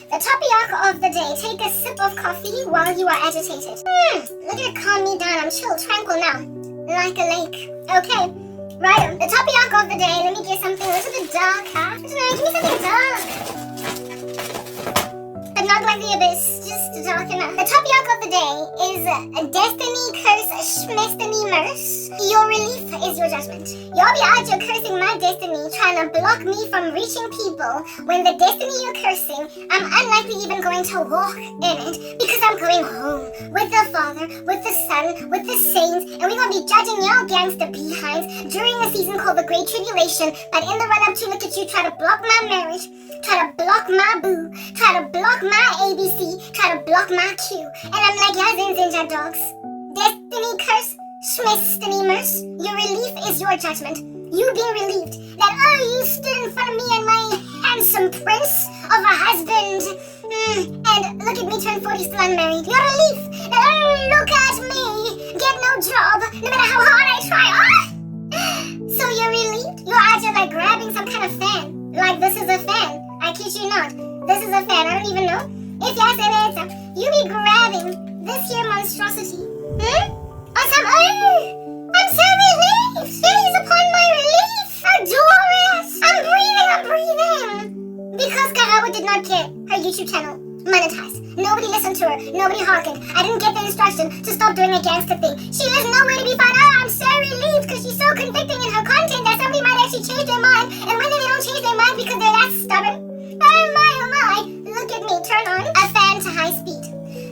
The topic of the day. Take a sip of coffee while you are agitated. Look at it calm me down. I'm chill, tranquil now. Like a lake. Okay. Right. The topic of the day. Let me get something a little bit dark, huh? Give me something dark. But not like the abyss. Just dark enough. The topic of the day is destiny curse schmestiny merce. Your relief is your judgment. Y'all be out here cursing my destiny, trying to block me from reaching people when the destiny you're cursing, I'm unlikely even going to walk in it because I'm going home with the Father, with the Son, with the saints, and we're going to be judging y'all gangster behinds during a season called the Great Tribulation. But in the run-up to look at you, try to block my marriage, try to block my boo, try to block my ABC, try to block my Q. And I'm like, y'all zinja dogs. Destiny curse, schmestiny merce. Your relief is your judgment. You being relieved that, you stood in front of me and my handsome prince of a husband. And look at me turn 40 still unmarried. Your relief that, look at me, get no job, no matter how hard I try. So you're relieved? You're out here like grabbing some kind of fan. Like this is a fan. I kid you not. This is a fan. I don't even know. If y'all say that, you be grabbing this here monstrosity. Or some, I'm so relieved. Feelings upon my relief. Adore it. I'm breathing. Because Karabo did not get her YouTube channel monetized. Nobody listened to her. Nobody hearkened. I didn't get the instruction to stop doing a gangster thing. She is nowhere to be found. I'm so relieved because she's so convicting in her content that somebody might actually change their mind. And when they don't change their mind because they're that stubborn. Oh my. Look at me turn on a fan to high speed.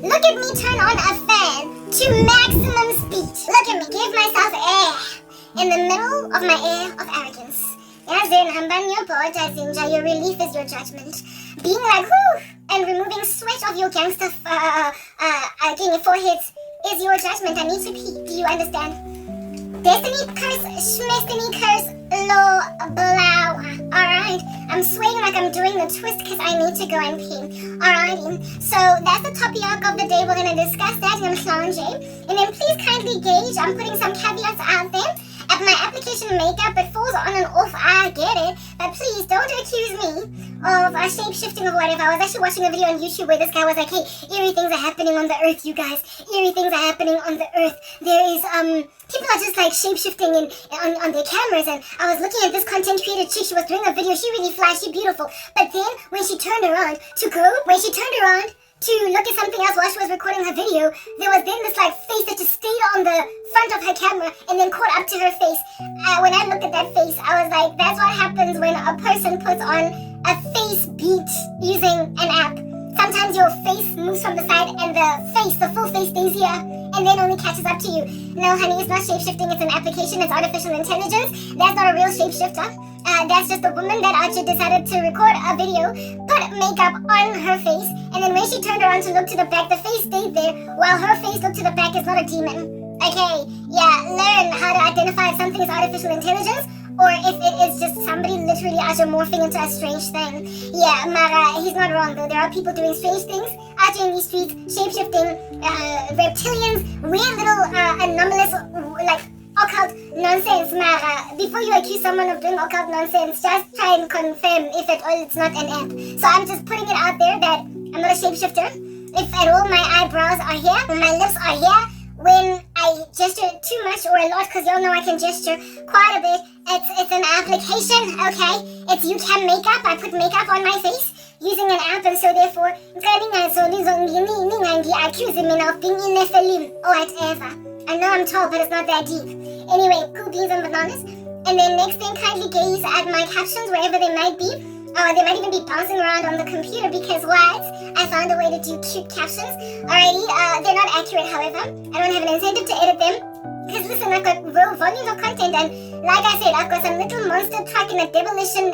Look at me turn on a fan to maximum speed. Look at me give myself air in the middle of my air of arrogance. As in, your relief is your judgment. Being like, whoo, and removing sweat of your gangster foreheads is your judgment. I need to pee. Do you understand? Destiny curse, schmestiny curse, lo, blow. Alright, I'm swaying like I'm doing the twist because I need to go and pee. Alrighty, so that's the topic of the day. We're going to discuss that in Hlongwane. And then please kindly gauge, I'm putting some caveats out there. At my application makeup, it falls on and off, I get it. But please don't accuse me of shape-shifting or whatever. I was actually watching a video on YouTube where this guy was like, hey, eerie things are happening on the earth, you guys. Eerie things are happening on the earth. There is, people are just like shape-shifting on their cameras. And I was looking at this content creator chick. She was doing a video. She really flashy, beautiful. But then when she turned around to look at something else while she was recording her video, there was then this like face that just stayed on the front of her camera and then caught up to her face. When I looked at that face, I was like, that's what happens when a person puts on a face beat using an app. Sometimes your face moves from the side and the full face stays here and then only catches up to you. No, honey, it's not shape-shifting, it's an application, it's artificial intelligence. That's not a real shapeshifter. That's just a woman that actually decided to record a video, put makeup on her face, and then when she turned around to look to the back, the face stayed there, while her face looked to the back. Is not a demon. Okay, yeah, learn how to identify if something is artificial intelligence, or if it is just somebody literally morphing into a strange thing. Yeah, Mara, he's not wrong though. There are people doing strange things out here in these streets, shape-shifting, reptilians, weird little anomalous, like, occult nonsense, Mara. Before you accuse someone of doing occult nonsense, just try and confirm if at all it's not an app. So I'm just putting it out there that I'm not a shapeshifter. If at all my eyebrows are here, my lips are here, when I gesture too much or a lot, because y'all know I can gesture quite a bit, it's an application, okay? It's YouCam makeup. I put makeup on my face using an app, and so therefore, accusing me of being in Nephilim or whatever. I know I'm tall, but it's not that deep. Anyway, cool beans and bananas. And then next thing, kindly gaze at my captions wherever they might be. They might even be bouncing around on the computer because what? I found a way to do cute captions. Alrighty, they're not accurate, however. I don't have an incentive to edit them. Because listen, I've got real volumes of content, and like I said, I've got some little monster truck in a demolition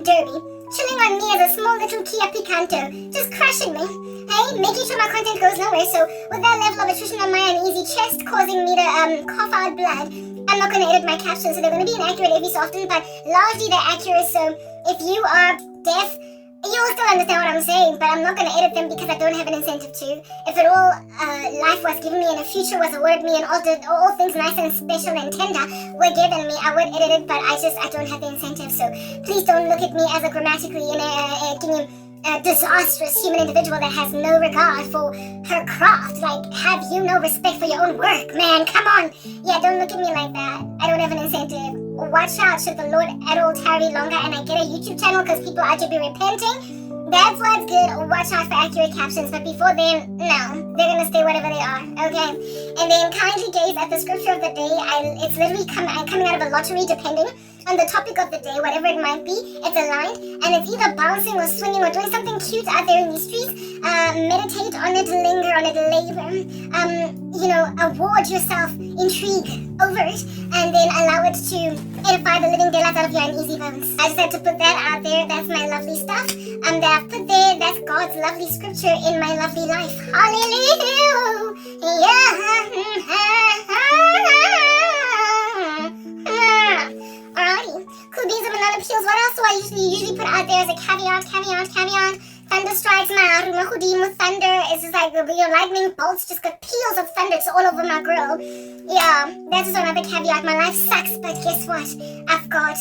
derby chilling on me as a small little Kia Picanto, just crushing me. Hey, making sure my content goes nowhere. So with that level of attrition on my uneasy chest causing me to cough out blood, I'm not going to edit my captions, so they're going to be inaccurate every so often, but largely they're accurate. So if you are deaf, you'll still understand what I'm saying, but I'm not going to edit them because I don't have an incentive to. If at all life was given me and the future was awarded me and all things nice and special and tender were given me, I would edit it, but I don't have the incentive. So please don't look at me as a grammatically a disastrous human individual that has no regard for her craft. Like, have you no respect for your own work, man? Come on. Yeah, don't look at me like that. I don't have an incentive. Watch out should the Lord at all tarry longer and I get a YouTube channel because people are to be repenting. That's what's good. Watch out for accurate captions. But before then, no. They're going to stay whatever they are. Okay? And then kindly gaze at the scripture of the day. It's literally coming out of a lottery depending on the topic of the day, whatever it might be. It's aligned. And it's either bouncing or swinging or doing something cute out there in the streets. Meditate on it, linger on it, labor. Award yourself intrigue over it. And then allow it to edify the living daylights out of your uneasy bones. I just had to put that out there. That's my lovely stuff. That I've put there. That's God's lovely scripture in my lovely life. Hallelujah. Alrighty. Cool beans and banana peels. What else do I usually put out there as a caveat? Thunder strikes my room. Thunder. It's just like lightning bolts. Just got peels of thunder. It's all over my grill. Yeah, that's just another caveat. My life sucks, but guess what? I've got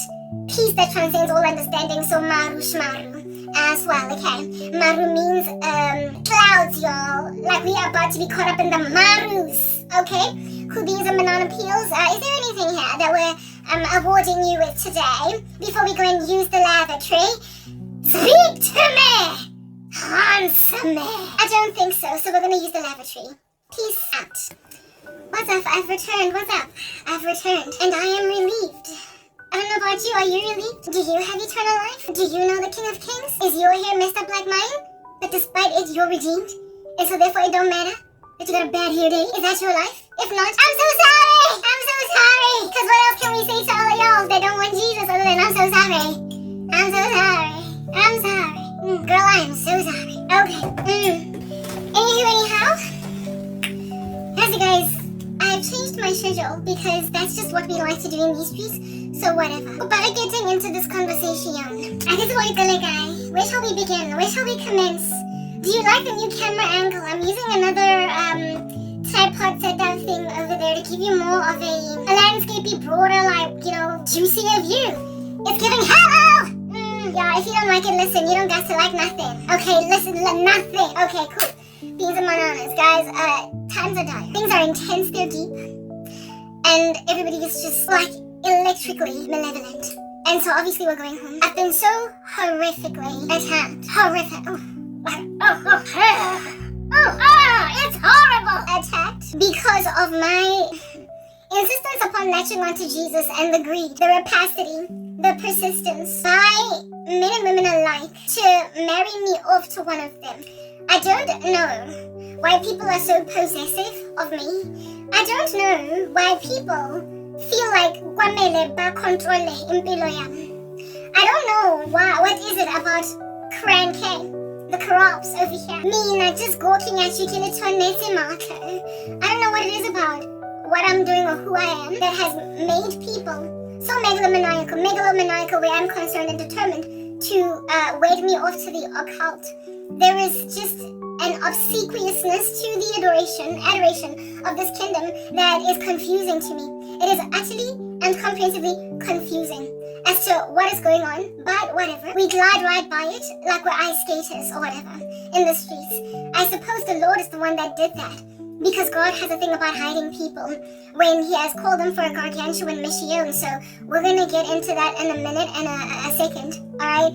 peace that transcends all understanding. So maru shmaru as well. Okay, maru means clouds, y'all. Like we are about to be caught up in the marus. Okay, cool beans and banana peels. Is there anything here that we're awarding you with today before we go and use the lavatory? Speak to me! Answer me! I don't think so, so we're gonna use the lavatory. Peace out. What's up? I've returned. What's up? I've returned. And I am relieved. I don't know about you. Are you relieved? Do you have eternal life? Do you know the King of Kings? Is your hair messed up like mine? But despite it, you're redeemed. And so therefore it don't matter that you got a bad hair day. Is that your life? If not, I'm so sorry! I'm so sorry! Because what else can we say to all of y'all that don't want Jesus other than I'm so sorry? I'm so sorry. I'm sorry. Girl, I am so sorry. Okay. Anyhow. As you guys, I've changed my schedule because that's just what we like to do in these streets. So whatever. But getting into this conversation, I guess where shall we begin? Where shall we commence? Do you like the new camera angle? I'm using another tripod setup thing over there to give you more of a landscapey, broader, juicier view. It's giving hello! Yeah, if you don't like it, listen. You don't got to like nothing. Okay, listen, nothing. Okay, cool. Beans and bananas, guys. Times are dark. Things are intense. They're deep, and everybody is just like electrically malevolent. And so obviously we're going home. I've been so horrifically attacked. Horrific. It's horrible. Attacked because of my insistence upon latching onto Jesus and the greed, the rapacity, the persistence by men and women alike to marry me off to one of them. I don't know why people are so possessive of me. I don't know why people feel like kwamele ba control impilo yami. I don't know why. What is it about Cran K, the corrupts over here? Me not just gawking at you till it's on I don't know what it is about what I'm doing or who I am that has made people so megalomaniacal where I'm concerned and determined to wed me off to the occult. There is just an obsequiousness to the adoration of this kingdom that is confusing to me. It is utterly and comprehensively confusing as to what is going on, but whatever. We glide right by it like we're ice skaters or whatever in the streets. I suppose the Lord is the one that did that, because God has a thing about hiding people when he has called them for a gargantuan mission. So we're going to get into that in a minute and a second. Alright?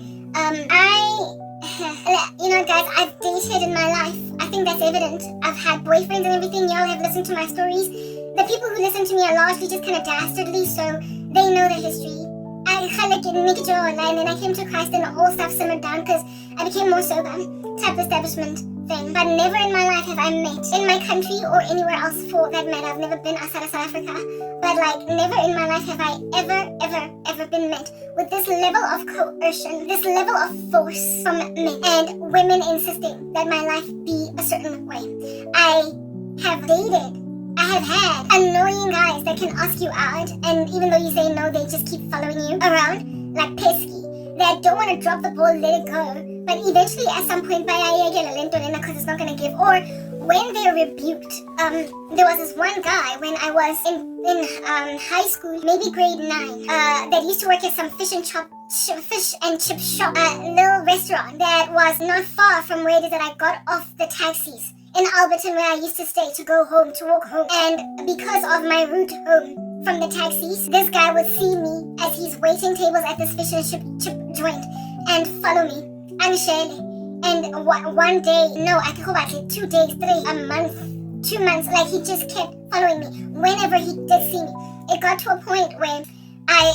Guys, I've dated in my life. I think that's evident. I've had boyfriends and everything. Y'all have listened to my stories. The people who listen to me are largely just kind of dastardly, so they know the history. And then I came to Christ and all stuff simmered down because I became more sober. Type establishment thing. But never in my life have I met in my country or anywhere else for that matter. I've never been outside of South Africa. But never in my life have I ever been met with this level of coercion, this level of force from men and women insisting that my life be a certain way. I have dated. I have had annoying guys that can ask you out, and even though you say no, they just keep following you around like pesky. That don't want to drop the ball, let it go. But eventually, at some point, because it's not going to give. Or when they're rebuked, there was this one guy when I was in high school, maybe grade 9, that used to work at some fish and chip shop, little restaurant that was not far from where it is that I got off the taxis in Alberton, where I used to stay to go home, to walk home. And because of my route home from the taxis, this guy would see me as he's waiting tables at this fish and chip joint and follow me. And one day, no, I could go back like 2 days, 3, a month, 2 months, like he just kept following me whenever he did see me. It got to a point where I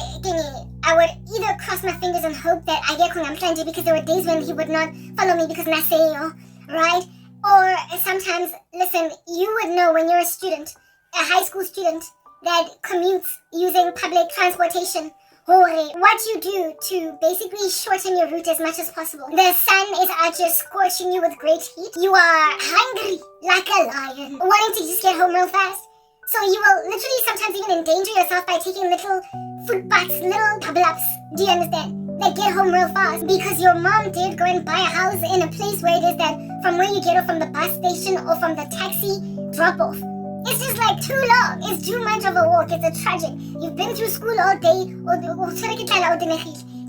would either cross my fingers and hope that I get kongamhlanje, because there were days when he would not follow me because naseyo, right? Or sometimes, listen, you would know when you're a student, a high school student that commutes using public transportation, what you do to basically shorten your route as much as possible. The sun is out just scorching you with great heat. You are hungry like a lion, wanting to just get home real fast. So you will literally sometimes even endanger yourself by taking little food bites, little double-ups. Do you understand? Like get home real fast because your mom did go and buy a house in a place where it is that from where you get off from the bus station or from the taxi drop-off, it's just like too long. It's too much of a walk. It's a tragic. You've been through school all day. Do you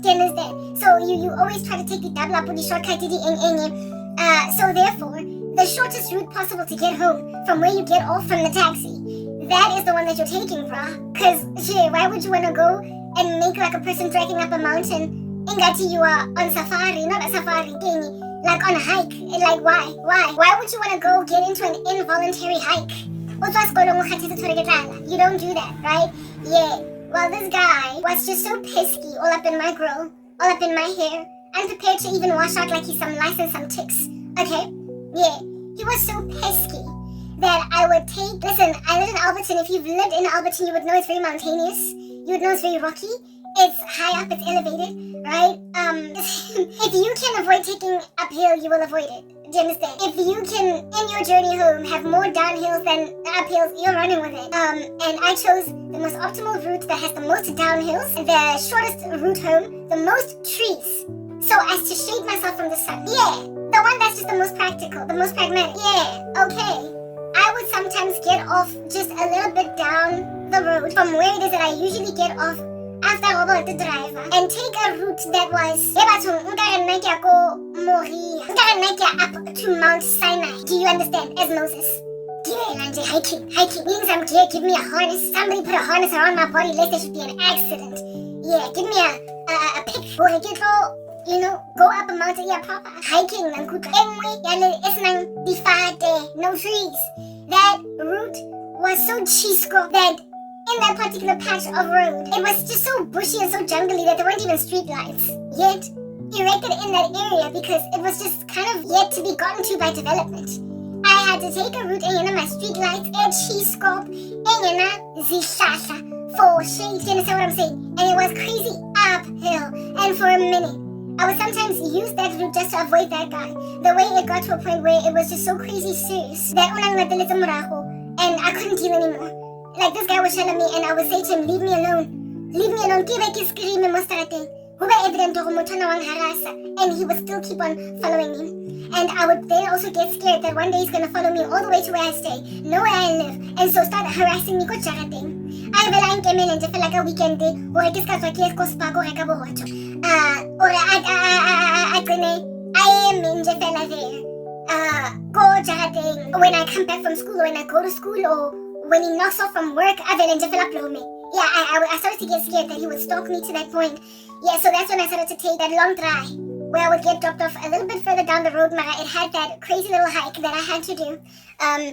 understand? So you always try to take the double up or the shortcut. So therefore, the shortest route possible to get home from where you get off from the taxi, that is the one that you're taking, brah. Because why would you want to go and make like a person dragging up a mountain? Ingati, you are on safari, not a safari, like on a hike. Like why? Why would you want to go get into an involuntary hike? You don't do that, right? Yeah. Well, this guy was just so pesky, all up in my grill, all up in my hair, unprepared to even wash out like he's some lice and some ticks. Okay? Yeah. He was so pesky that I would take... Listen, I live in Alberton. If you've lived in Alberton, you would know it's very mountainous. You would know it's very rocky. It's high up, it's elevated, right? If you can avoid taking uphill, you will avoid it. Do you understand? If you can, in your journey home, have more downhills than uphills, you're running with it. And I chose the most optimal route that has the most downhills, the shortest route home, the most trees, so as to shade myself from the sun. Yeah, the one that's just the most practical, the most pragmatic. Yeah, okay. I would sometimes get off just a little bit down the road from where it is that I usually get off after about the driver and take a route that was up to Mount Sinai. Do you understand? As Moses. Hiking means I'm clear. Give me a harness. Somebody put a harness around my body lest there should be an accident. Yeah, give me a pick. Go up a mountain. Yeah, proper hiking. No trees. That route was so chisco that in that particular patch of road, it was just so bushy and so jungly that there weren't even street lights yet erected in that area because it was just kind of yet to be gotten to by development. I had to take a route and my street lights and chisco and zishasha for shade. Do you understand what I'm saying? And it was crazy uphill. And for a minute, I would sometimes use that route just to avoid that guy. The way it got to a point where it was just so crazy serious that and I couldn't deal anymore. Like this guy was telling me and I would say to him, leave me alone. Leave me alone. And he would still keep on following me. And I would then also get scared that one day he's going to follow me all the way to where I stay, know where I live, and so start harassing me. I will like a weekend day, or I guess I am in Jefela there. Go when I come back from school, or when I go to school, or when he knocks off from work, I started to get scared that he would stalk me to that point. Yeah, so that's when I started to take that long drive, where I would get dropped off a little bit further down the road. It had that crazy little hike that I had to do,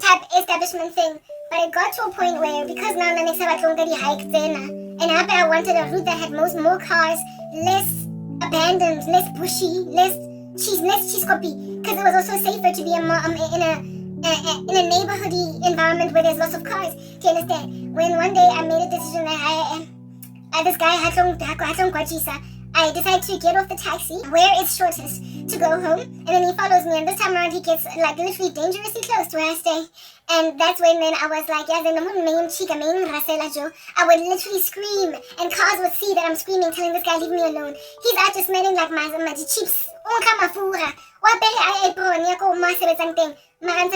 type establishment thing. But it got to a point where, because now the next time I don't get hiked then, and I wanted a route that had more cars, less abandoned, less bushy, less cheese copy, because it was also safer to be in a neighborhoody environment where there's lots of cars. Do you understand? When one day I made a decision that this guy I decided to get off the taxi where it's shortest to go home, and then he follows me, and this time around he gets like literally dangerously close to where I stay. And that's when then I was like, I would literally scream, and cars would see that I'm screaming, telling this guy, leave me alone. He's out just smelling like my chips. I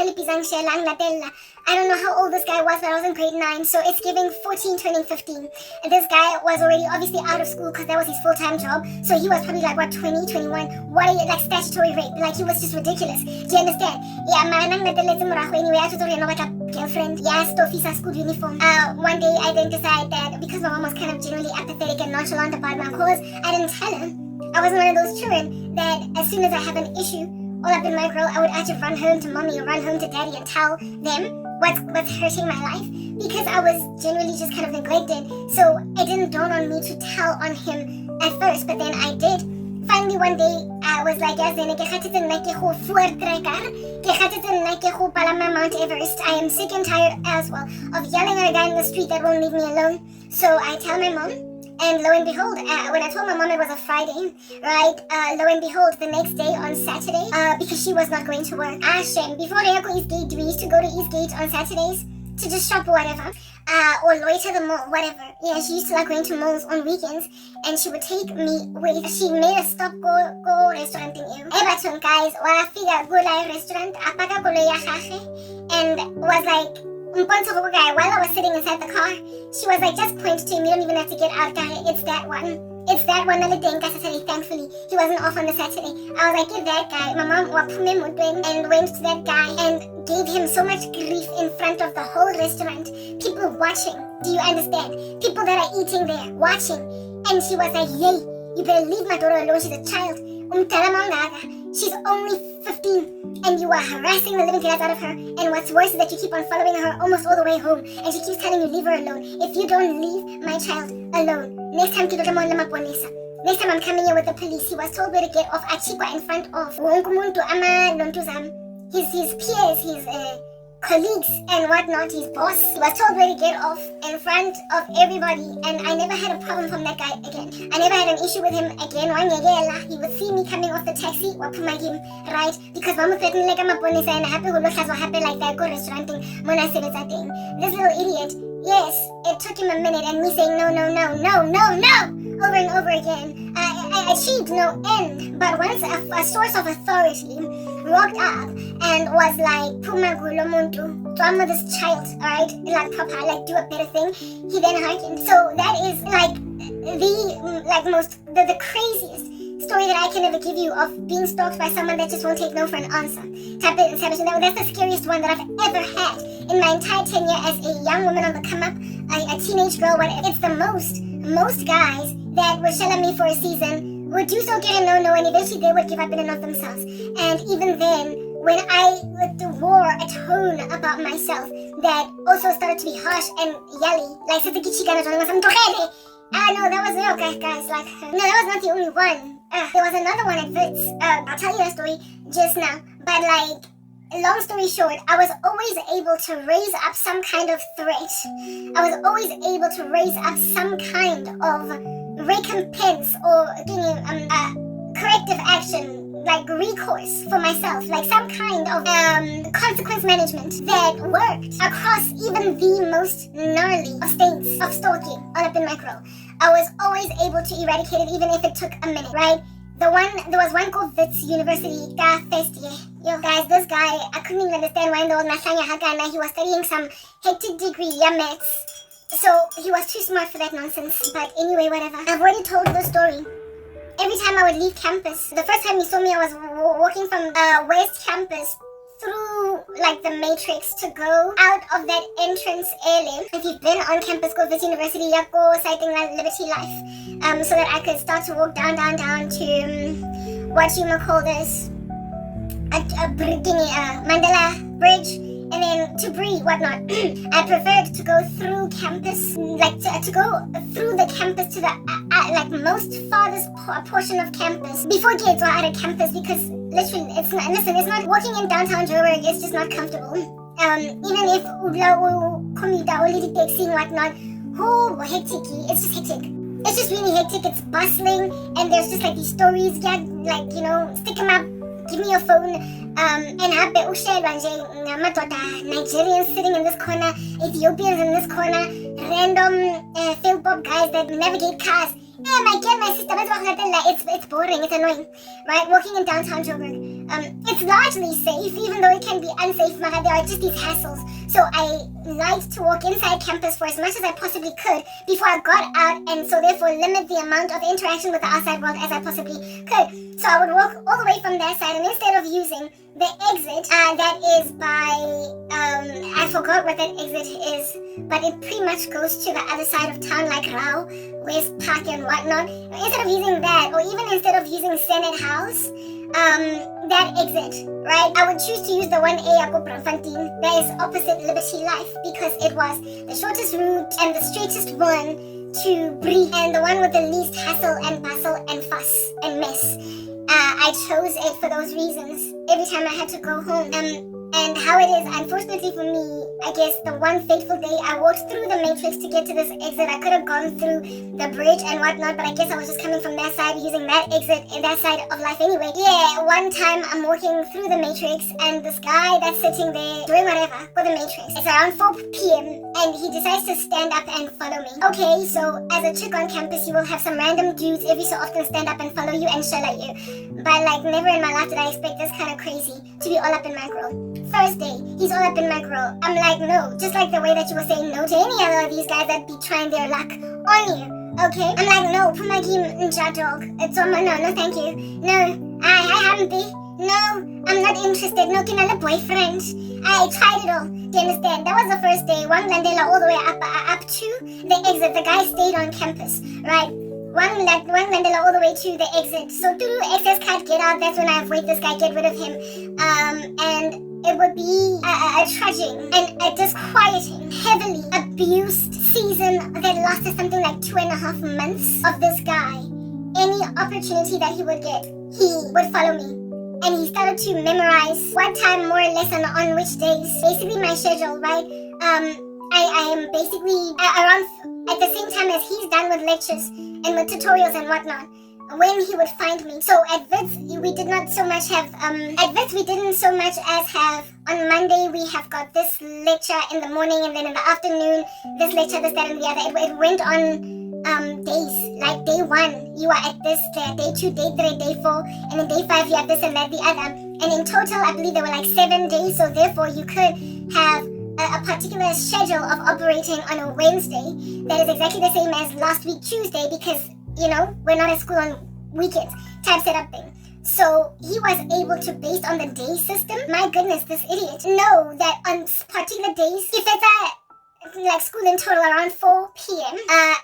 don't know how old this guy was, but I was in grade 9, so it's giving 14 turning 15. And this guy was already obviously out of school because that was his full-time job, so he was probably like, what, 20, 21? What are you, like statutory rape? Like, he was just ridiculous. Do you understand? Yeah, anyway, I just already know like a girlfriend. Yeah, Stofisa school uniform. One day I didn't decide that because my mom was kind of generally apathetic and nonchalant about my cause, I didn't tell her. I wasn't one of those children that as soon as I have an issue all up in my grill, I would either run home to mommy or run home to daddy and tell them what's hurting my life, because I was generally just kind of neglected. So it didn't dawn on me to tell on him at first, but then I did. Finally one day I was like, Mount Everest. I am sick and tired as well of yelling at a guy in the street that won't leave me alone. So I tell my mom, and lo and behold, when I told my mom it was a Friday, right, lo and behold, the next day on Saturday, because she was not going to work, shame. Before I go Eastgate, we used to go to Eastgate on Saturdays to just shop or whatever, or loiter the mall, whatever. Yeah, she used to like going to malls on weekends, and she would take me with. She made a stop, go restaurant in Everton, guys. Wafika gula restaurant, apaka kolo ya and was like, guy, while I was sitting inside the car, she was like, just point to him, you don't even have to get out, it's that one. It's that one. Thankfully, he wasn't off on the Saturday. I was like, get that guy. My mom and went to that guy and gave him so much grief in front of the whole restaurant. People watching. Do you understand? People that are eating there, watching. And she was like, yay, you better leave my daughter alone. She's a child. She's only 15 and you are harassing the living daylights out of her, and what's worse is that you keep on following her almost all the way home, and she keeps telling you leave her alone. If you don't leave my child alone, next time I'm coming here with the police. He was told where to get off Achikwa in front of his peers, his colleagues and whatnot, his boss. He was told where to get off in front of everybody, and I never had a problem from that guy again. I never had an issue with him again. He would see me coming off the taxi, right? Because mama threatened like I'm a bonus and happy who looks happy like that go restauranting when I said it's a thing. This little idiot, yes, it took him a minute and me saying no over and over again. I achieved no end, but once a source of authority walked up and was like, Pumagulo muntu, drama this child, alright? Like papa, like do a better thing. He then hearkened. So that is like the craziest story that I can ever give you of being stalked by someone that just won't take no for an answer. That's the scariest one that I've ever had in my entire tenure as a young woman on the come up, a teenage girl, whatever. It's the most guys that would shell at me for a season would do so get a no, and eventually they would give up in and of themselves. And even then, when I wore a tone about myself that also started to be harsh and yelly, like no, that was no guys, like no, that was not the only one. There was another one at Wits. I'll tell you that story just now. But like, long story short, I was always able to raise up some kind of threat. I was always able to raise up some kind of recompense or corrective action, like recourse for myself, like some kind of consequence management that worked across even the most gnarly of states of stalking all up in my grill. I was always able to eradicate it, even if it took a minute, right? There was one called Wits University, Yo guys, this guy, I couldn't even understand why in the world he was studying some hectic degree, maths. So he was too smart for that nonsense. But anyway, whatever. I've already told the story. Every time I would leave campus, the first time you saw me, I was walking from West Campus through like the matrix to go out of that entrance area. If you've been on campus, go visit University, go citing Liberty Life, so that I could start to walk down to what you might call this, Mandela Bridge, and then to breathe, whatnot. I preferred to go through campus, like to go through the campus to the most farthest portion of campus before gates or out of campus, because literally it's not walking in downtown Joburg, it's just not comfortable. Even if commuter or little taxi and whatnot, hectic, it's just hectic. It's just really hectic, it's bustling, and there's just like these stories, stick them up, give me your phone. And Nigerians sitting in this corner, Ethiopians in this corner, random field pop guys that navigate cars. My sister, it's boring, it's annoying, right? Walking in downtown Joburg. It's largely safe, even though it can be unsafe. There are just these hassles. So I liked to walk inside campus for as much as I possibly could before I got out, and so therefore limit the amount of interaction with the outside world as I possibly could. So I would walk all the way from that side, and instead of using the exit that is by, I forgot what that exit is, but it pretty much goes to the other side of town, like Rao, West Park and whatnot. Instead of using that, or even instead of using Senate House, that exit, right? I would choose to use the 1A at Braamfontein that is opposite Liberty Life, because it was the shortest route and the straightest one to breathe, and the one with the least hassle and bustle and fuss and mess. I chose it for those reasons every time I had to go home. And how it is, unfortunately for me, I guess the one fateful day I walked through the matrix to get to this exit. I could have gone through the bridge and whatnot, but I guess I was just coming from that side, using that exit in that side of life anyway. Yeah, one time I'm walking through the matrix, and this guy that's sitting there doing whatever for the matrix, it's around 4 p.m. and he decides to stand up and follow me. Okay, so as a chick on campus, you will have some random dudes every so often stand up and follow you and shell at you. But like, never in my life did I expect this kind of crazy to be all up in my grill. First day, he's all up in my grill. I'm like, no, just like the way that you were saying no to any other of these guys that be trying their luck on you. Okay? I'm like, no, Pumagi Nja dog. It's on my no, thank you. No, I haven't been. No, I'm not interested. No, can I have a boyfriend? I tried it all. Do you understand? That was the first day. One Landela all the way up to the exit. The guy stayed on campus, right? One Landela all the way to the exit. So through access card, get out. That's when I avoid this guy, get rid of him. And it would be a trudging and a disquieting, heavily abused season that lasted something like 2.5 months of this guy. Any opportunity that he would get, he would follow me. And he started to memorize what time more or less on which days. Basically my schedule, right? I am basically around at the same time as he's done with lectures and with tutorials and whatnot, when he would find me. So at Wits, we did not so much have, we didn't so much as have, on Monday we have got this lecture in the morning, and then in the afternoon, this lecture, this, that, and the other. It went on days, like day 1, you are at this, day 2, day 3, day 4, and then day 5, you have this and that, the other. And in total, I believe there were like 7 days, so therefore you could have a particular schedule of operating on a Wednesday that is exactly the same as last week Tuesday, because, you know, we're not at school on weekends type setup thing. So he was able to, based on the day system, my goodness, this idiot, know that on particular days, if it's like school in total around 4 p.m.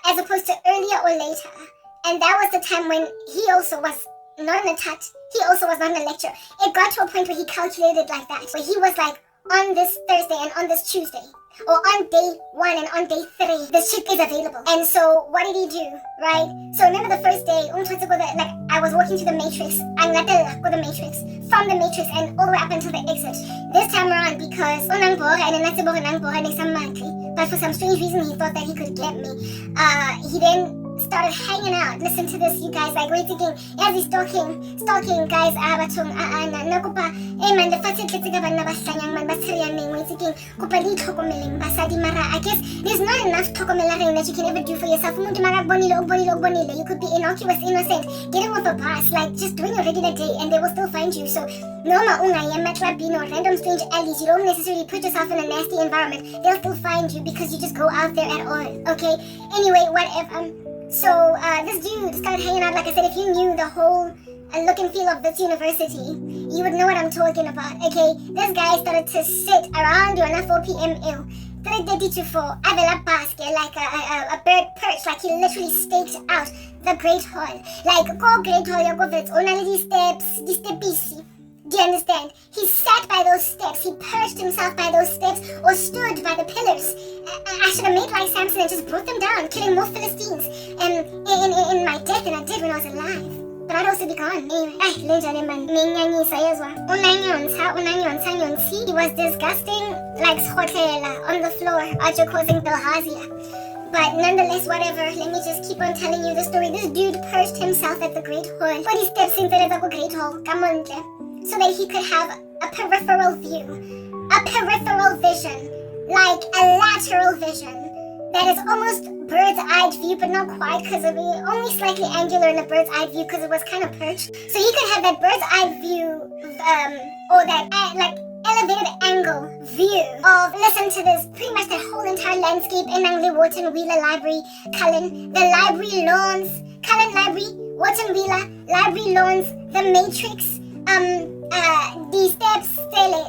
As opposed to earlier or later. And that was the time when he also was not in a tut, he also was not in a lecture. It got to a point where he calculated like that, where he was like, on this Thursday and on this Tuesday, or on day 1 and on day 3, this chick is available. And so what did he do, right? So remember the first day, like I was walking to the matrix, I'm not go the matrix, from the matrix and all the way up until the exit. This time around, because but for some strange reason he thought that he could get me. He then started hanging out. Listen to this, you guys. Like, wait again. As he's stalking, guys. Batong, nakupa. Man, the first thing man nabasanyang man basarianing. Wait again. Kupali tokomeling basadi mara. I guess there's not enough tokomelaring that you can ever do for yourself. You could be innocuous, innocent, getting off a bus, like just doing a regular day, and they will still find you. So, no random strange alleys. You don't necessarily put yourself in a nasty environment. They'll still find you because you just go out there at all. Okay. Anyway, whatever. So this dude started hanging out. Like I said, if you knew the whole look and feel of this university, you would know what I'm talking about. Okay, this guy started to sit around you on a 4 p.m. 3:30 to 4. Avela basket like a bird perch. Like he literally staked out the Great Hall. Like go Great Hall, you go for its only these steps, these stepisi. Do you understand? He sat by those steps. He perched himself by those steps or stood by the pillars. I should have made like Samson and just brought them down, killing more Philistines in my death than I did when I was alive. But I'd also be gone. Anyway, he was disgusting, like on the floor, causing bilharzia. But nonetheless, whatever, let me just keep on telling you the story. This dude perched himself at the Great Hall. But he steps into the Great Hall. Come on, so that he could have a peripheral view, a peripheral vision, like a lateral vision that is almost bird's-eye view, but not quite, because it was only slightly angular in a bird's-eye view because it was kind of perched. So he could have that bird's-eye view or that like elevated angle view of, listen to this, pretty much that whole entire landscape in Langley Wharton Wheeler Library, Cullen, the library lawns, Cullen Library, Wharton Wheeler, library lawns, the Matrix, the steps,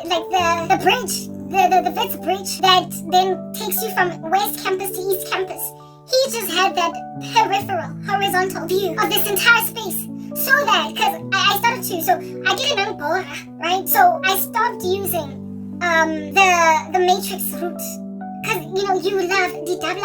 like the bridge, the Wits Bridge that then takes you from West Campus to East Campus. He just had that peripheral, horizontal view of this entire space. So that, because I started to, so I get an Bora, right? So I stopped using the Matrix route. Because, you love the double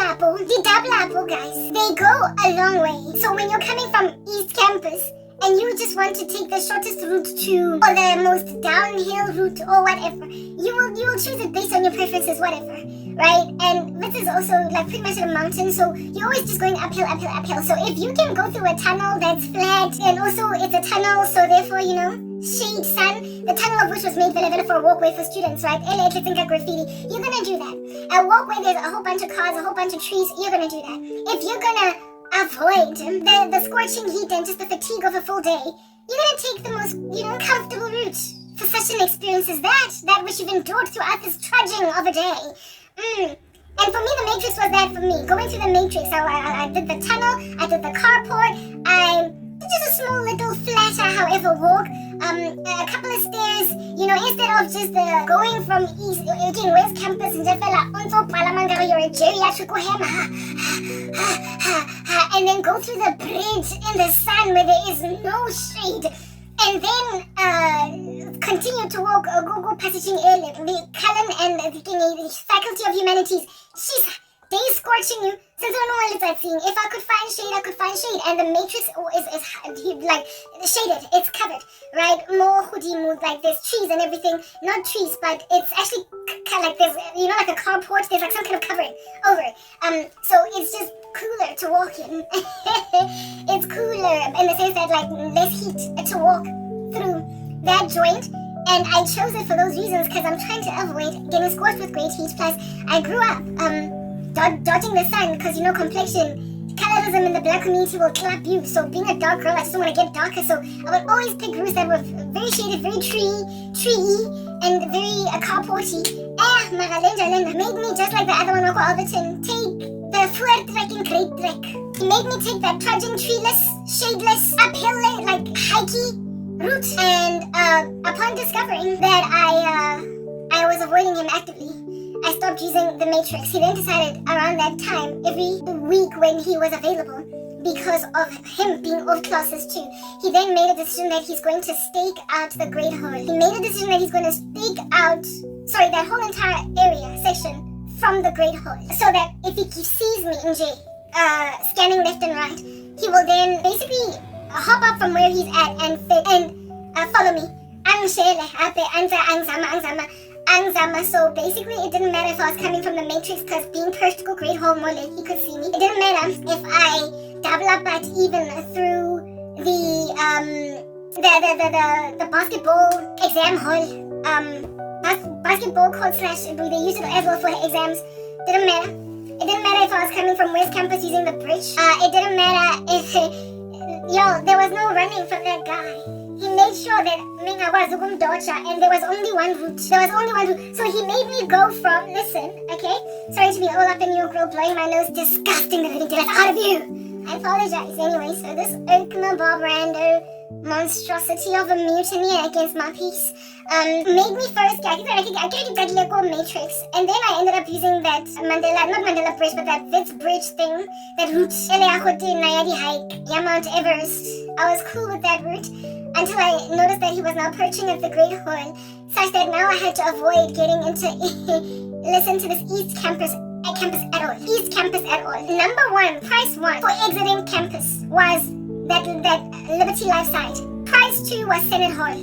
apple, guys. They go a long way. So when you're coming from East Campus, and you just want to take the shortest route to, or the most downhill route, or whatever, you will choose it based on your preferences, whatever, right? And this is also like pretty much a mountain, so you're always just going uphill. So if you can go through a tunnel that's flat, and also it's a tunnel, so therefore, shade, sun, the tunnel of which was made available for a walkway for students, right? Graffiti, you're gonna do that. A walkway, there's a whole bunch of cars, a whole bunch of trees, you're gonna do that. If you're gonna avoid the scorching heat and just the fatigue of a full day, you're gonna take the most, comfortable route for such an experience as that which you've endured throughout this trudging of a day. And for me, the Matrix was that for me. Going through the Matrix, I did the tunnel, I did the carport, I did just a small little flatter, however, walk, a couple of stairs, instead of just going from East, again, West Campus, and just you're a geriatric and then go through the bridge in the sun where there is no shade, and then continue to walk, go passaging the Cullen and the Faculty of Humanities. They scorching you. Since I know all sightseeing, if I could find shade, I could find shade. And the Matrix is like shaded. It's covered, right? More hoodie mood, like there's trees and everything. Not trees, but it's actually kind of like there's, like a carport. There's like some kind of covering over it. So it's just cooler to walk in. It's cooler in the sense that like less heat to walk through that joint. And I chose it for those reasons because I'm trying to avoid getting scorched with great heat. Plus, I grew up dodging the sun because, complexion, colorism in the black community will clap you. So being a dark girl, I just don't want to get darker. So I would always pick routes that were very shaded, very tree-y, and very carporty. Linda made me, just like the other one, Rocco Alberton, take the Voortrekking Great Trek. He made me take that trudging, treeless, shadeless, uphill, like hikey route. And upon discovering that I was avoiding him actively, I stopped using the Matrix. He then decided around that time, every week when he was available, because of him being off classes too, he then made a decision that he's going to stake out the Great Hall. He made a decision that he's going to stake out, that whole entire section from the Great Hall, so that if he sees me in J, scanning left and right, he will then basically hop up from where he's at and follow me. So basically, it didn't matter if I was coming from the Matrix, because being perched to Great Hall more like he could see me. It didn't matter if I double up but even through the basketball exam hall, basketball court / they use it as well for exams. Didn't matter. It didn't matter if I was coming from West Campus using the bridge. It didn't matter if there was no running from that guy. He made sure that and there was only one route. So he made me go from, listen, okay? Sorry to be all up in your grill, blowing my nose, disgusting the living death out of you. I apologize. Anyway, so this Oakma Bob Rando monstrosity of a mutiny against my peace made me first I get Matrix, and then I ended up using that not Mandela Bridge, but that Wits Bridge thing, that route, Mount Everest. I was cool with that route until I noticed that he was now perching at the Great Hall, such that now I had to avoid getting into listen to this East Campus at all. East Campus at all. Number one, price one for exiting campus was that Liberty Life side. Price 2 was Senate Hall.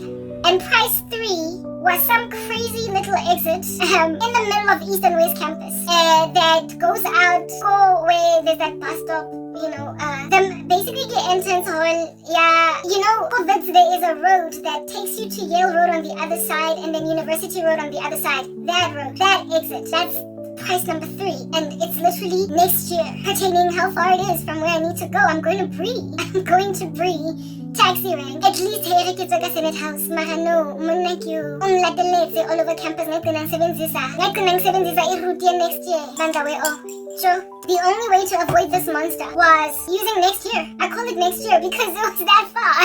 And price 3 was some crazy little exit in the middle of East and West Campus that goes out, go away, there's that bus stop, basically the entrance hall, for Wits there is a road that takes you to Yale Road on the other side and then University Road on the other side. That road, that exit, that's price number 3, and it's literally next year, pertaining how far it is from where I need to go. I'm going to Bree taxi rank. At least here ke tsaka Senate House. Mara no, monna ke umlateletse all over campus ngayigcina ngisebenzisa i-route next year. Bandawe So the only way to avoid this monster was using next year. I call it next year because it was that far.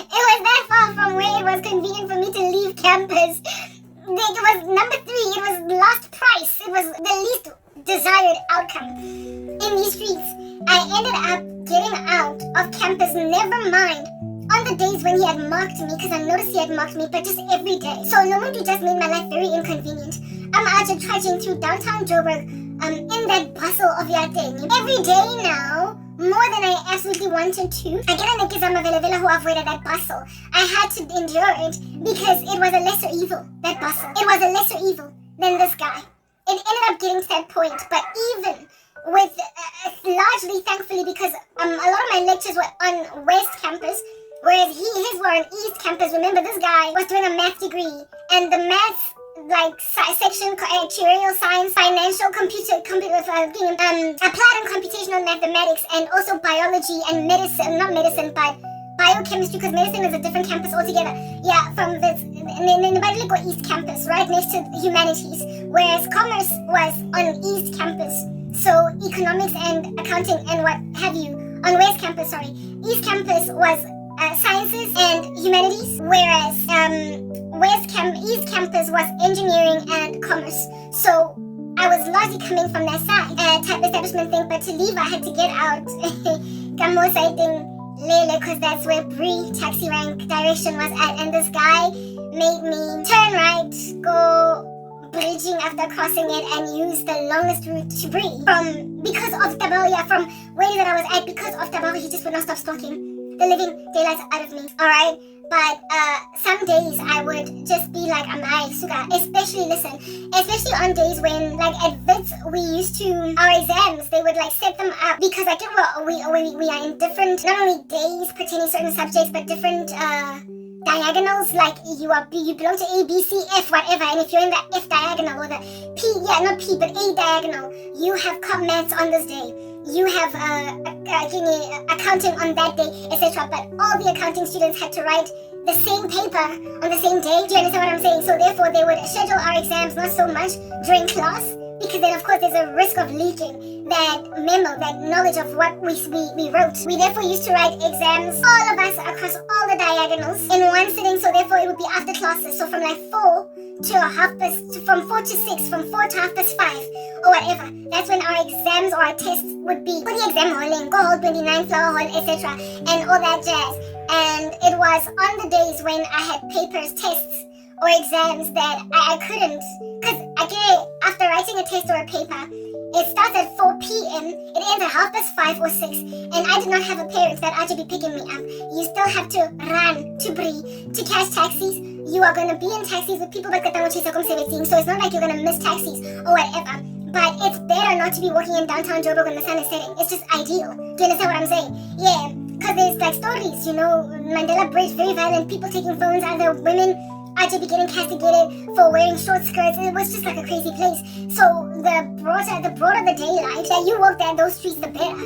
It was that far from where it was convenient for me to leave campus. It was number 3. It was last price. It was the least desired outcome. In these streets, I ended up getting out of campus, never mind on the days when he had marked me, because I noticed he had marked me, but just every day. So Nomuntu just made my life very inconvenient. I'm out here trudging through downtown Joburg, in that bustle of Yateng. Every day now, more than I absolutely wanted to. I get an exam who avoided that bustle. I had to endure it because it was a lesser evil, that bustle. It was a lesser evil than this guy. It ended up getting to that point, but even with, largely thankfully, because a lot of my lectures were on West Campus, whereas his were on East Campus. Remember, this guy was doing a math degree, and the math section, actuarial science, financial, applied and computational mathematics, and also biology and medicine, not medicine, but biochemistry, because medicine is a different campus altogether. Yeah, from this, in the East Campus, right next to humanities, whereas commerce was on East Campus. So economics and accounting and what have you on West Campus, East Campus was sciences and humanities, whereas East Campus was engineering and commerce. So I was largely coming from that side, type establishment thing, but to leave I had to get out because that's where Bree taxi rank direction was at, and this guy made me turn right, go bridging after crossing it, and use the longest route to Bree because of Tabao, from where that I was at. Because of Tabao, he just would not stop stalking the living daylights out of me. Alright, but some days I would just be like, especially on days when, like at Wits, we used to, our exams, they would like set them up, because I think we are in different, not only days pertaining to certain subjects, but different diagonals, like you belong to A, B, C, F, whatever, and if you're in the F diagonal, or the P, not P, but A diagonal, you have comp maths on this day. You have accounting on that day, etc. But all the accounting students had to write the same paper on the same day. Do you understand what I'm saying? So therefore, they would schedule our exams not so much during class, because then of course there's a risk of leaking that memo, that knowledge of what we wrote. We therefore used to write exams, all of us across all the diagonals in one sitting. So therefore it would be after classes. So from like 4 to from 4 to 6, from 4 to 5:30 or whatever. That's when our exams or our tests would be. For the exam hall, go hall 29, flower hall, etc. and all that jazz. And it was on the days when I had papers, tests, or exams that I couldn't, because after writing a test or a paper, it starts at 4 p.m., it ends at 5:30 or 6, and I did not have a parent that ought to be picking me up. You still have to run to Bree to catch taxis. You are going to be in taxis with people that so it's not like you're going to miss taxis or whatever. But it's better not to be walking in downtown Joburg when the sun is setting. It's just ideal. Do you understand what I'm saying? Yeah, because there's like stories, Mandela Bridge, very violent, people taking phones, other women actually getting castigated for wearing short skirts. It was just like a crazy place. So the broader the daylight that you walk down those streets, the better.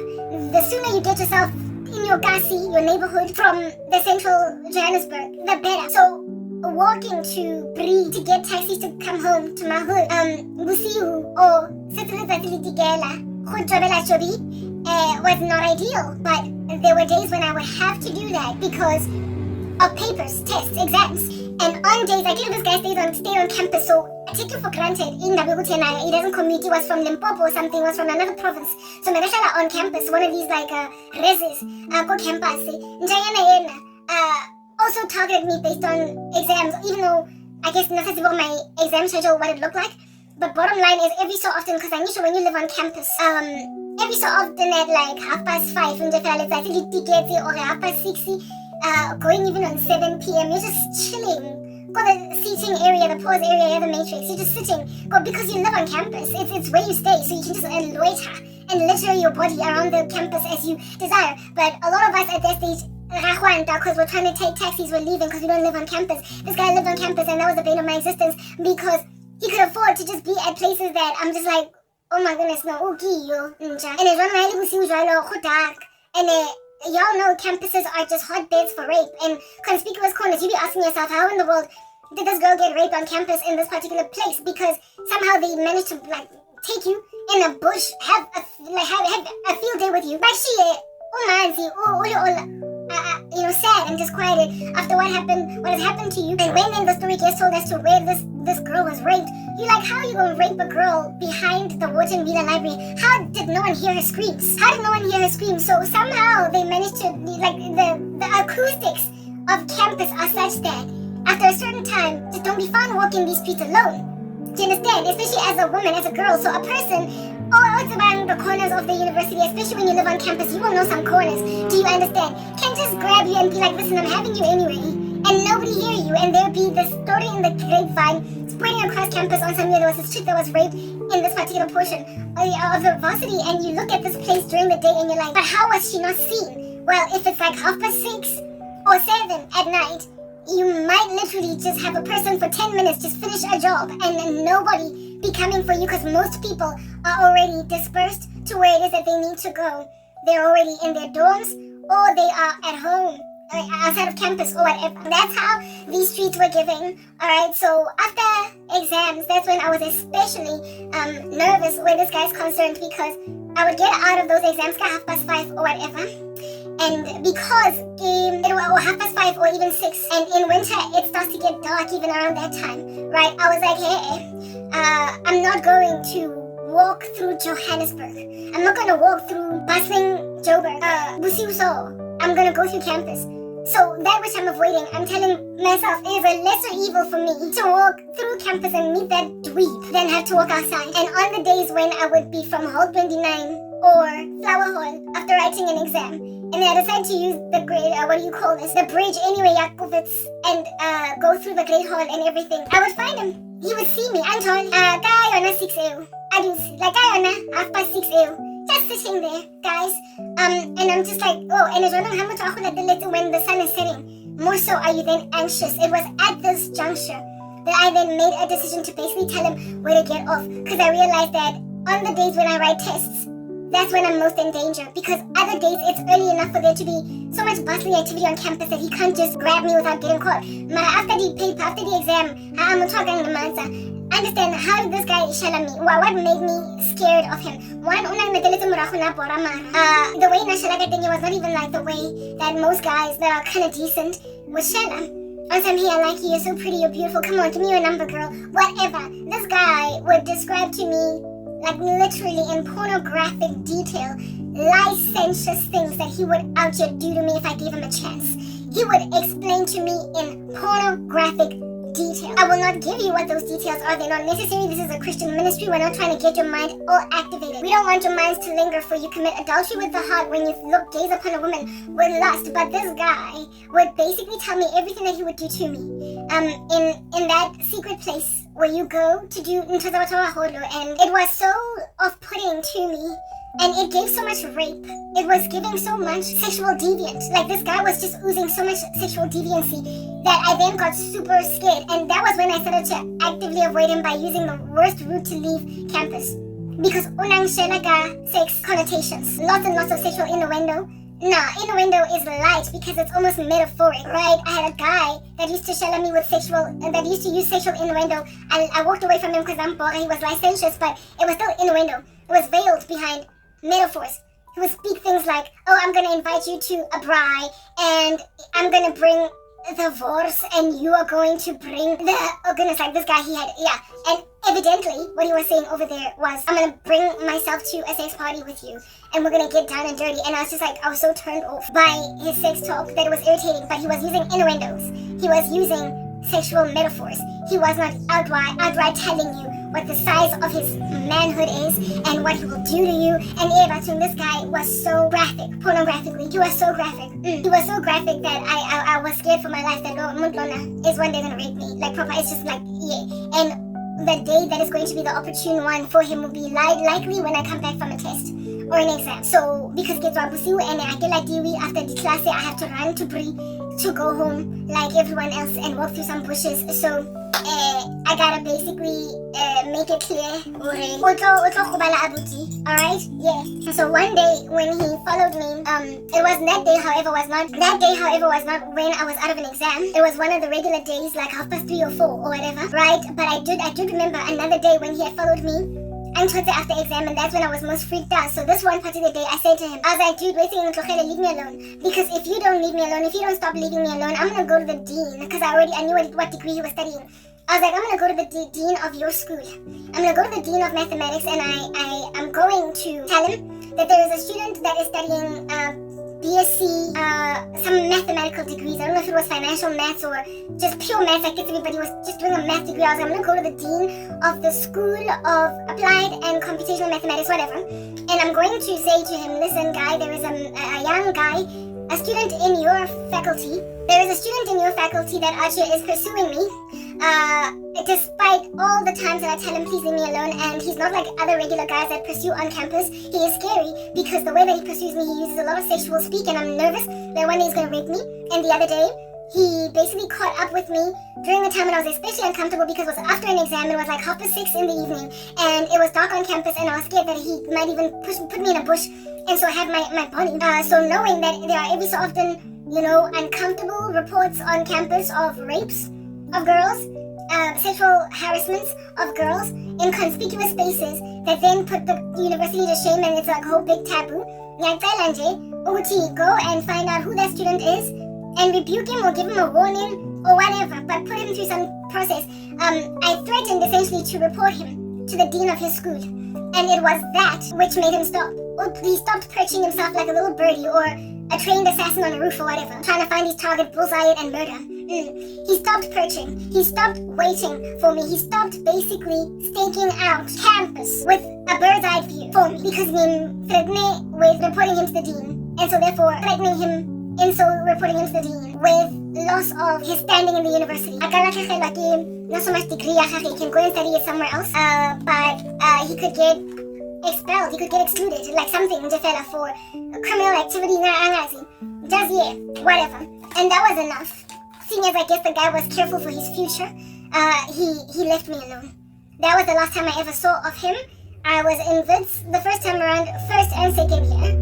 The sooner you get yourself in your Gasi, your neighborhood, from the central Johannesburg, the better. So walking to Bree to get taxis to come home to my hood, Busiu or was not ideal. But there were days when I would have to do that because of papers, tests, exams. And on days, I this guy stayed on campus, so I take it for granted. He doesn't commute. He was from Limpopo or something, was from another province. So Megashala on campus, one of these like reses, go campus. Also targeted me based on exams, even though I guess nothing about my exam schedule, what it looked like. But bottom line is every so often, because I knew when you live on campus, every so often at like 5:30, or 6:30, going even on 7 p.m., you're just chilling. Got the seating area, the pause area, the matrix. You're just sitting. Because you live on campus, it's where you stay, so you can just loiter and litter your body around the campus as you desire. But a lot of us at that stage, because we're trying to take taxis, we're leaving because we don't live on campus. This guy lived on campus, and that was the bane of my existence because he could afford to just be at places that I'm just like, oh my goodness, no, okay, yo, and it's one of my dark. And y'all know campuses are just hotbeds for rape and conspicuous corners. You be asking yourself, how in the world did this girl get raped on campus in this particular place? Because somehow they managed to like take you in a bush, have a field day with you. But she, sad and disquieted after what has happened to you. And when then the story gets told as to where this girl was raped, you're like, how are you gonna rape a girl behind the Wharton Wheeler Library? How did no one hear her screams? So somehow they managed to, like, the acoustics of campus are such that after a certain time, just don't be found walking these streets alone. Do you understand? Especially as a woman, as a girl. So a person, it's around the corners of the university, especially when you live on campus, you will know some corners. Do you understand? Can't just grab you and be like, listen, I'm having you anyway. And nobody hear you. And there'll be this story in the grapevine spreading across campus on some there was this chick that was raped in this particular portion of the varsity. And you look at this place during the day and you're like, but how was she not seen? Well, if it's like 6:30 or 7 at night, you might literally just have a person for 10 minutes just finish a job and nobody be coming for you because most people are already dispersed to where it is that they need to go. They're already in their dorms or they are at home, outside of campus or whatever. That's how these streets were giving. Alright, so after exams, that's when I was especially nervous where this guy's concerned, because I would get out of those exams at 5:30 or whatever. And because or 5:30 or even 6, and in winter it starts to get dark even around that time, right? I was like, hey, I'm not going to walk through Johannesburg. I'm not going to walk through bustling Joburg. I'm going to go through campus. So that which I'm avoiding, I'm telling myself, is a lesser evil for me to walk through campus and meet that dweeb than have to walk outside. And on the days when I would be from Hall 29 or Flower Hall after writing an exam, and I decided to use the the bridge anyway, Jakobitz, and go through the Great Hall and everything, I would find him. He would see me, Anton, kaya yona 6 ew. I do, like, kaya yona 6 ew. Just sitting there, guys. And I'm just like, and it's when the sun is setting. More so are you then anxious. It was at this juncture that I then made a decision to basically tell him where to get off. Because I realized that on the days when I write tests, that's when I'm most in danger, because other days it's early enough for there to be so much bustling activity on campus that he can't just grab me without getting caught. After the paper, after the exam, I'm talking the answer. Understand, how did this guy shell me? What made me scared of him? One, the way Nashalaga was not even like the way that most guys that are kind of decent would shell him. I'm here, I like you, you're so pretty, you're beautiful, come on, give me your number, girl. Whatever. This guy would describe to me, like literally in pornographic detail, licentious things that he would out here do to me if I gave him a chance. He would explain to me in pornographic detail. I will not give you what those details are. They're not necessary. This is a Christian ministry. We're not trying to get your mind all activated. We don't want your minds to linger, for you commit adultery with the heart when you gaze upon a woman with lust. But this guy would basically tell me everything that he would do to me. In that secret place where you go to do Ntozawatawaholo, and it was so off-putting to me. And it gave so much rape. It was giving so much sexual deviant. Like, this guy was just oozing so much sexual deviancy that I then got super scared. And that was when I started to actively avoid him by using the worst route to leave campus. Because unang shelaga sex connotations. Lots and lots of sexual innuendo. Innuendo is light because it's almost metaphoric, right? I had a guy that used to shell me with that used to use sexual innuendo. And I walked away from him because I'm bored. He was licentious, but it was still innuendo. It was veiled behind metaphors. He would speak things like, I'm going to invite you to a braai, and I'm going to bring the vorse, and you are going to bring like this guy and evidently what he was saying over there was, I'm going to bring myself to a sex party with you, and we're going to get down and dirty. And I was just like, I was so turned off by his sex talk that it was irritating, but he was using innuendos. He was using sexual metaphors. He was not outright telling you what the size of his manhood is and what he will do to you. And this guy was so graphic, pornographically. He was so graphic. He was so graphic that I was scared for my life that Mundlona is one day gonna rape me. Like, proper, it's just like, yeah. And the day that is going to be the opportune one for him will be likely when I come back from a test or an exam. So, because kids are busiu and I get like Dewey after the class, I have to run to Brie to go home like everyone else and walk through some bushes. So I gotta basically make it clear. Alright? Yeah. So one day when he followed me, it was that day, however, was not when I was out of an exam. It was one of the regular days, like 3:30 or 4 or whatever, right? But I do remember another day when he had followed me until the after exam, and that's when I was most freaked out. So this one particular day, I said to him, I was like, dude, leave me alone. Because if you don't leave me alone, if you don't stop leaving me alone, I'm gonna go to the dean, because I knew what degree he was studying. I was like, I'm gonna go to the dean of your school. I'm gonna go to the dean of mathematics, and I'm going to tell him that there is a student that is studying BSc, some mathematical degrees. I don't know if it was financial maths or just pure maths. I guess everybody was just doing a math degree. I was like, I'm going to go to the dean of the School of Applied and Computational Mathematics, whatever. And I'm going to say to him, listen, guy, there is a young guy, a student in your faculty. There is a student in your faculty that actually is pursuing me. Despite all the times that I tell him, please leave me alone, and he's not like other regular guys that pursue on campus. He is scary because the way that he pursues me, he uses a lot of sexual speak, and I'm nervous that one day he's going to rape me. And the other day, he basically caught up with me during the time when I was especially uncomfortable because it was after an exam. It was like 6:30 in the evening, and it was dark on campus, and I was scared that he might even put me in a bush, and so I had my body. So knowing that there are every so often, uncomfortable reports on campus of rapes of girls, sexual harassments of girls in conspicuous spaces that then put the university to shame, and it's like a whole big taboo. Go and find out who that student is and rebuke him or give him a warning or whatever, but put him through some process. I threatened essentially to report him to the dean of his school, and it was that which made him stop. He stopped perching himself like a little birdie or a trained assassin on a roof or whatever, trying to find his target, bullseye it, and murder. He stopped perching. He stopped waiting for me. He stopped basically staking out campus with a bird's eye view for me because he threatened with reporting him to the dean, and so therefore threatening him in so reporting him to the dean with loss of his standing in the university. Not so much degree, he can go and study it somewhere else, but he could get expelled, he could get excluded, like something for criminal activity, just whatever. And that was enough. Seeing as I guess the guy was careful for his future, he left me alone. That was the last time I ever saw of him. I was in Wits the first time around, first and second year.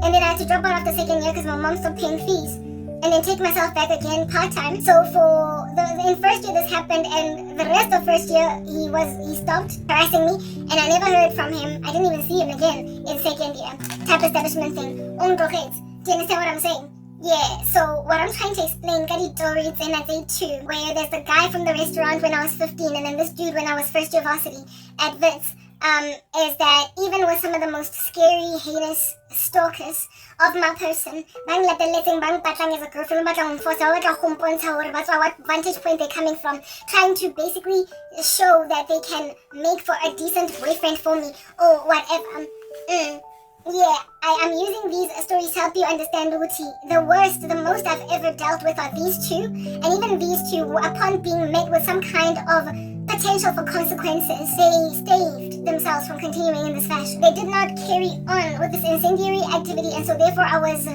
And then I had to drop out after second year because my mom stopped paying fees. And then take myself back again part-time. So in first year this happened, and the rest of first year he stopped harassing me, and I never heard from him. I didn't even see him again in second year. Type establishment thing. Do you understand what I'm saying? Yeah, so what I'm trying to explain, Kari Dorit's in a day 2, where there's the guy from the restaurant when I was 15, and then this dude when I was first year varsity at Wits, is that even with some of the most scary, heinous stalkers of my person, bang patlang as a girlfriend, what vantage point they're coming from, trying to basically show that they can make for a decent boyfriend for me, or whatever. Yeah, I am using these stories to help you understand Uti. The worst, the most I've ever dealt with are these two. And even these two, upon being met with some kind of potential for consequences, they staved themselves from continuing in this fashion. They did not carry on with this incendiary activity, and so therefore I was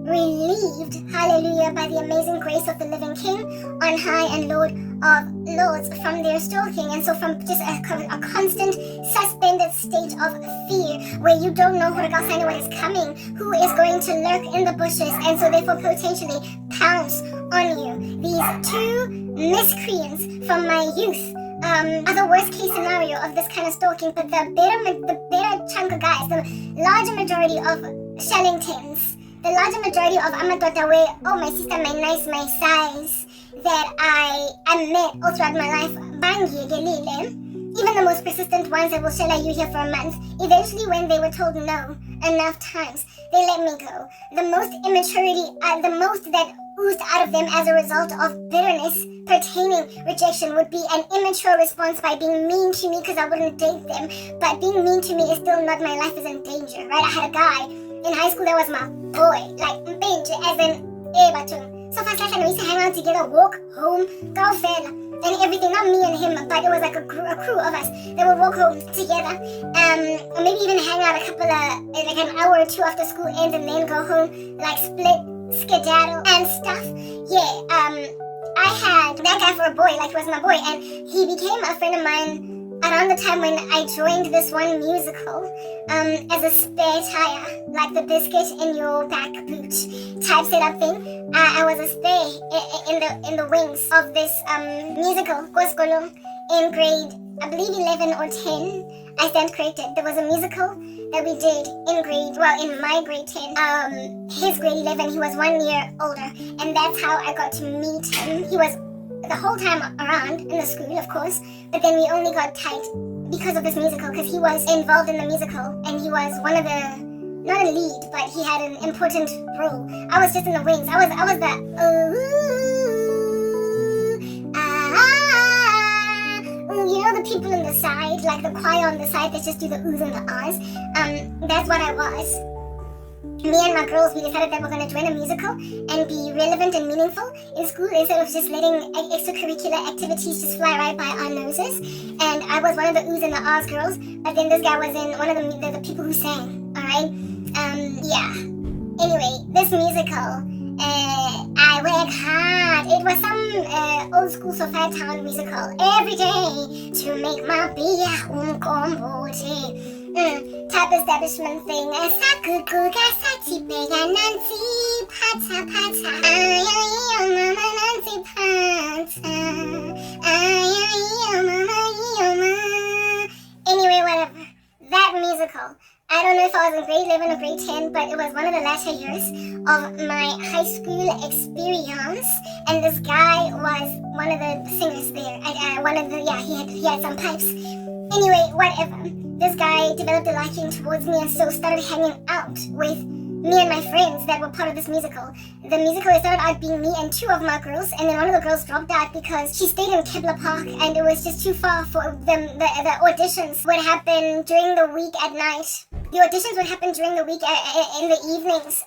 relieved, hallelujah, by the amazing grace of the living King on high and Lord of Lords from their stalking. And so from just a constant suspended state of fear where you don't know what is coming, who is going to lurk in the bushes, and so therefore potentially pounce on you. These two miscreants from my youth are the worst case scenario of this kind of stalking, but the better chunk of guys, the larger majority of Shellingtons, the larger majority of Amadota where, oh my sister, my nice, my size, that I met all throughout my life, even the most persistent ones that will shell at you here for a month, eventually when they were told no enough times, they let me go. The most immaturity, the most that oozed out of them as a result of bitterness pertaining rejection would be an immature response by being mean to me because I wouldn't date them. But being mean to me is still not my life is in danger, right? I had a guy in high school that was my boy, like binge, as in Ebatung. So fast like we used to hang out together, walk home, go fed, and everything, not me and him, but it was like a crew of us that would walk home together, or maybe even hang out a couple of, like an hour or two after school ends and then go home, like split, skedaddle, and stuff. Yeah, I had that guy for a boy, like he was my boy, and he became a friend of mine around the time when I joined this one musical as a spare tire, like the biscuit in your back boot type setup thing. I was a spare in the wings of this musical, Koskolo, in grade, I believe 11 or 10. I stand corrected. There was a musical that we did in my grade 10. His grade 11, he was 1 year older, and that's how I got to meet him. He was the whole time around in the school, of course, but then we only got tight because of this musical, because he was involved in the musical, and he was one of the, not a lead, but he had an important role. I was just in the wings. I was the you know, the people on the side, like the choir on the side that just do the oohs and the ahs. That's what I was. Me and my girls, we decided that we're going to join a musical and be relevant and meaningful in school instead of just letting extracurricular activities just fly right by our noses. And I was one of the oohs and the ahs girls, but then this guy was in one of the people who sang, alright? Yeah. Anyway, this musical, I work hard. It was some old school Sofa Town musical. Every day to make my beer umkombote. Type establishment thing. Sakukuga satipega nansi pata pata. Ay mama nansi pata. Ay mama. Anyway, whatever. That musical. I don't know if I was in grade 11 or grade 10, but it was one of the latter years of my high school experience, and this guy was one of the singers there. He had some pipes. Anyway, whatever. This guy developed a liking towards me, and so started hanging out with me and my friends that were part of this musical. The musical, it started out being me and two of my girls, and then one of the girls dropped out because she stayed in Kibla Park and it was just too far for them. The auditions would happen during the week at night. The auditions would happen during the week in the evenings,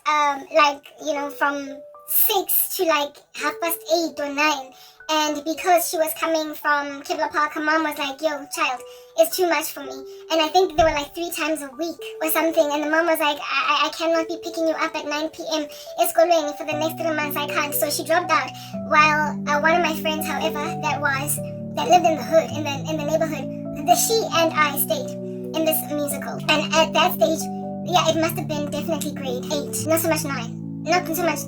from 6 to 8:30 or 9. And because she was coming from Kibla Park, her mom was like, yo, child, it's too much for me. And I think they were 3 times a week or something. And the mom was like, I cannot be picking you up at 9 p.m. It's going for the next 3 months, I can't. So she dropped out. While one of my friends, however, that lived in the hood, in the neighborhood, she and I stayed in this musical. And at that stage, it must have been definitely grade 8, not so much 9. Not so much,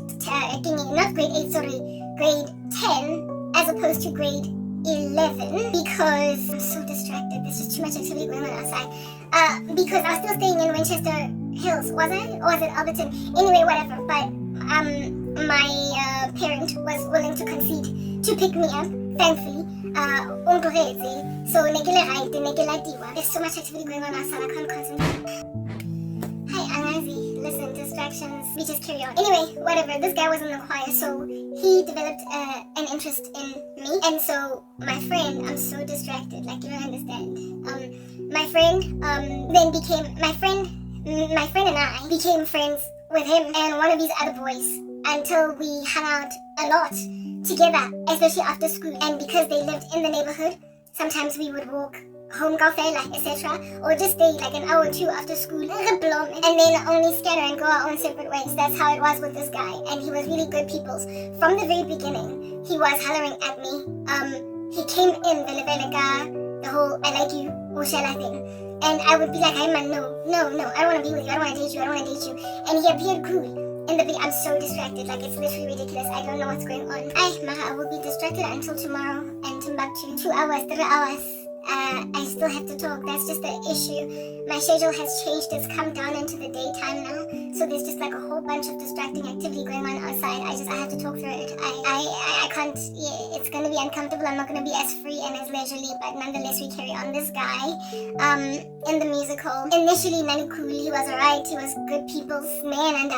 not grade 8, sorry, grade 10. As opposed to grade 11, because I'm so distracted. There's just too much activity going on outside. Because I was still staying in Winchester Hills, was I? Or was it Alberton? Anyway, whatever. But my parent was willing to concede to pick me up, thankfully. So there's so much activity going on outside, I can't concentrate. Hi, Angazi. Listen, distractions, we just carry on. Anyway, whatever, this guy was in the choir, so he developed an interest in me. And so my friend, I'm so distracted, you don't understand. My friend and I became friends with him and one of these other boys until we hung out a lot together, especially after school. And because they lived in the neighborhood, sometimes we would walk home, etc., or just stay an hour or 2 after school, and then only scatter and go our own separate ways. That's how it was with this guy, and he was really good people's. From the very beginning, he was hollering at me. He came in, the whole I like you, Oshala thing, and I would be like, hey man, no, I don't want to be with you, I don't want to date you, and he appeared cool. I'm so distracted, it's literally ridiculous. I don't know what's going on. I will be distracted until tomorrow and Timbuktu. 2 hours, 3 hours. I still have to talk. That's just the issue. My schedule has changed. It's come down into the daytime now. So there's just a whole bunch of distracting activity going on outside. I have to talk through it. I can't, it's going to be uncomfortable. I'm not going to be as free and as leisurely, but nonetheless we carry on. This guy, in the musical, initially Nanukuli, he was alright. He was good people's man and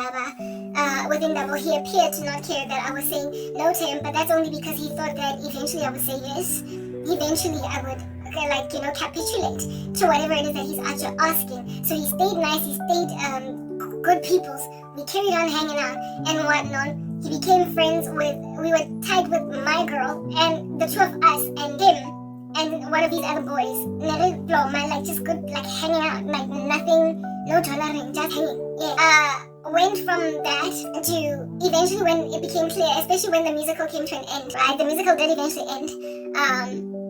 within Double, he appeared to not care that I was saying no to him, but that's only because he thought that eventually I would say yes. Eventually I would capitulate to whatever it is that he's actually asking. So he stayed nice, he stayed good people's. We carried on hanging out and whatnot. He became friends we were tied with my girl and the two of us and him and one of these other boys. Never blow, man, just good, hanging out, nothing, no jollaring, just hanging. Yeah. went from that to eventually when it became clear, especially when the musical came to an end, right? The musical did eventually end.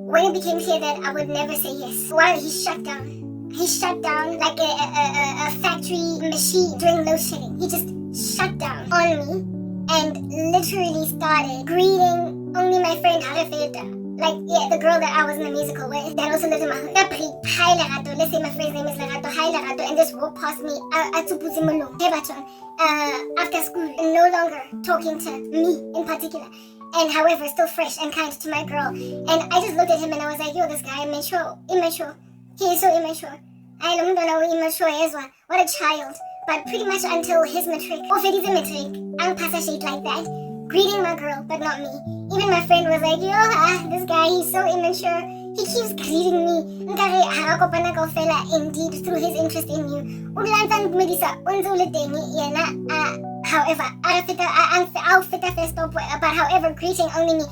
When it became clear that I would never say yes, well, he shut down. He shut down like a factory machine during load shedding. He just shut down on me and literally started greeting only my friend Arafeta. Like, yeah, the girl that I was in the musical with, that also lived in my hood. Hi Lerato, let's say my friend's name is Lerato. Hi Lerato, and just walked past me after school, no longer talking to me in particular. And however, still fresh and kind to my girl. And I just looked at him and I was like, yo, this guy, immature. He is so immature. I don't know immature as well. What a child. But pretty much until his matric, or if it is a matric, I'll pass a shade like that. Greeting my girl, but not me. Even my friend was like, yo, this guy, he's so immature. He keeps greeting me. Indeed, through his interest in you. However, but however, greeting only me.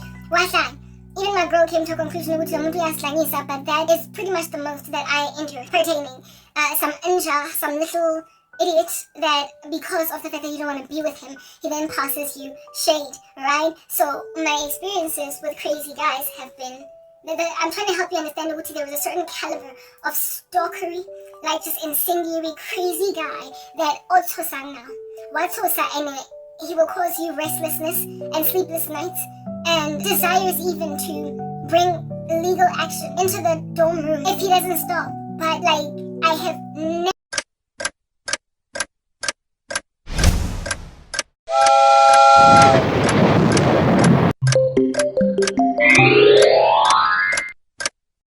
Even my girl came to a conclusion, but that is pretty much the most that I endured pertaining some inja, some little idiot that because of the fact that you don't want to be with him, he then passes you shade, right? So my experiences with crazy guys have been, I'm trying to help you understand that there was a certain caliber of stalkery, like just incendiary, crazy guy that Otsosa now. Watsosa anyway, he will cause you restlessness and sleepless nights and desires even to bring legal action into the dorm room if he doesn't stop. But like, I have never